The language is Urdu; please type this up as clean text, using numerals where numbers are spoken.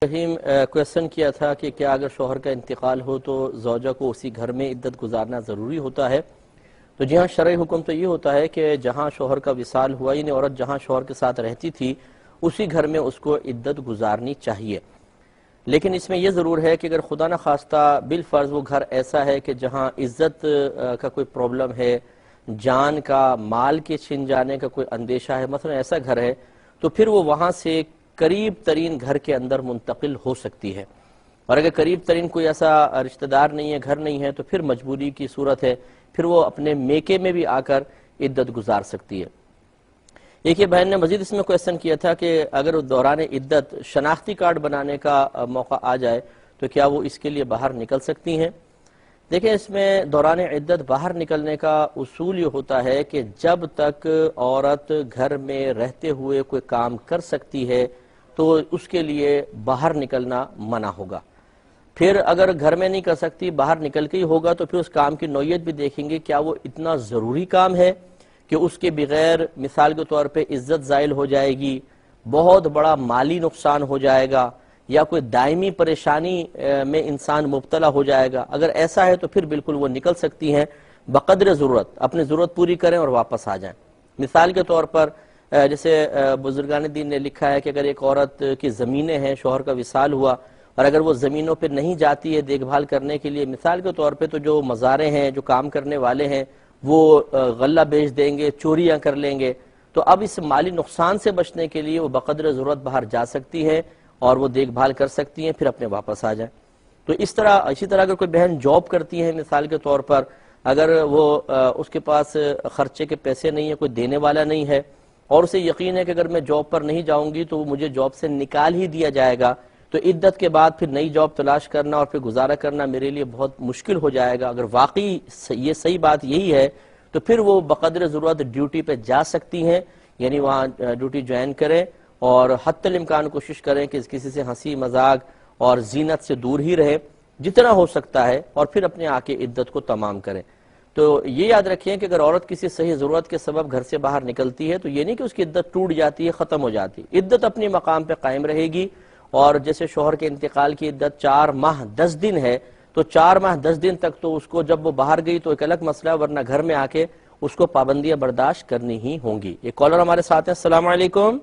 رحیم کویسچن کیا تھا کہ کیا اگر شوہر کا انتقال ہو تو زوجہ کو اسی گھر میں عدت گزارنا ضروری ہوتا ہے؟ تو جی ہاں، شرعی حکم تو یہ ہوتا ہے کہ جہاں شوہر کا وصال ہوا، یعنی عورت جہاں شوہر کے ساتھ رہتی تھی اسی گھر میں اس کو عدت گزارنی چاہیے۔ لیکن اس میں یہ ضرور ہے کہ اگر خدا نخواستہ بالفرض وہ گھر ایسا ہے کہ جہاں عزت کا کوئی پرابلم ہے، جان کا، مال کے چھن جانے کا کوئی اندیشہ ہے، مثلا ایسا گھر ہے، تو پھر وہ وہاں سے قریب ترین گھر کے اندر منتقل ہو سکتی ہے۔ اور اگر قریب ترین کوئی ایسا رشتہ دار نہیں ہے، گھر نہیں ہے، تو پھر مجبوری کی صورت ہے، پھر وہ اپنے میکے میں بھی آ کر عدت گزار سکتی ہے۔ ایک یہ بہن نے مزید اس میں کویسچن کیا تھا کہ اگر دوران عدت شناختی کارڈ بنانے کا موقع آ جائے تو کیا وہ اس کے لیے باہر نکل سکتی ہیں؟ دیکھیں، اس میں دوران عدت باہر نکلنے کا اصول یہ ہوتا ہے کہ جب تک عورت گھر میں رہتے ہوئے کوئی کام کر سکتی ہے تو اس کے لیے باہر نکلنا منع ہوگا۔ پھر اگر گھر میں نہیں کر سکتی، باہر نکل کے ہی ہوگا، تو پھر اس کام کی نوعیت بھی دیکھیں گے، کیا وہ اتنا ضروری کام ہے کہ اس کے بغیر مثال کے طور پہ عزت زائل ہو جائے گی، بہت بڑا مالی نقصان ہو جائے گا، یا کوئی دائمی پریشانی میں انسان مبتلا ہو جائے گا۔ اگر ایسا ہے تو پھر بالکل وہ نکل سکتی ہیں، بقدر ضرورت اپنی ضرورت پوری کریں اور واپس آ جائیں۔ مثال کے طور پر جیسے بزرگان دین نے لکھا ہے کہ اگر ایک عورت کی زمینیں ہیں، شوہر کا وصال ہوا، اور اگر وہ زمینوں پہ نہیں جاتی ہے دیکھ بھال کرنے کے لیے، مثال کے طور پہ تو جو مزارے ہیں، جو کام کرنے والے ہیں، وہ غلہ بیچ دیں گے، چوریاں کر لیں گے، تو اب اس مالی نقصان سے بچنے کے لیے وہ بقدر ضرورت باہر جا سکتی ہے اور وہ دیکھ بھال کر سکتی ہیں، پھر اپنے واپس آ جائیں۔ تو اسی طرح اگر کوئی بہن جاب کرتی ہے، مثال کے طور پر اگر وہ اس کے پاس خرچے کے پیسے نہیں ہیں، کوئی دینے والا نہیں ہے، اور اسے یقین ہے کہ اگر میں جاب پر نہیں جاؤں گی تو وہ مجھے جاب سے نکال ہی دیا جائے گا، تو عدت کے بعد پھر نئی جاب تلاش کرنا اور پھر گزارا کرنا میرے لیے بہت مشکل ہو جائے گا۔ اگر واقعی یہ صحیح بات یہی ہے تو پھر وہ بقدر ضرورت ڈیوٹی پہ جا سکتی ہیں، یعنی وہاں ڈیوٹی جوائن کریں اور حتی الامکان کوشش کریں کہ کسی سے ہنسی مذاق اور زینت سے دور ہی رہے جتنا ہو سکتا ہے، اور پھر اپنے آ کے عدت کو تمام کریں۔ تو یہ یاد رکھیں کہ اگر عورت کسی صحیح ضرورت کے سبب گھر سے باہر نکلتی ہے تو یہ نہیں کہ اس کی عدت ٹوٹ جاتی ہے، ختم ہو جاتی ہے، عدت اپنی مقام پہ قائم رہے گی۔ اور جیسے شوہر کے انتقال کی عدت 4 ماہ 10 دن ہے، تو 4 ماہ 10 دن تک تو اس کو جب وہ باہر گئی تو ایک الگ مسئلہ ہے، ورنہ گھر میں آ کے اس کو پابندیاں برداشت کرنی ہی ہوں گی۔ ایک کالر ہمارے ساتھ ہیں۔ السلام علیکم۔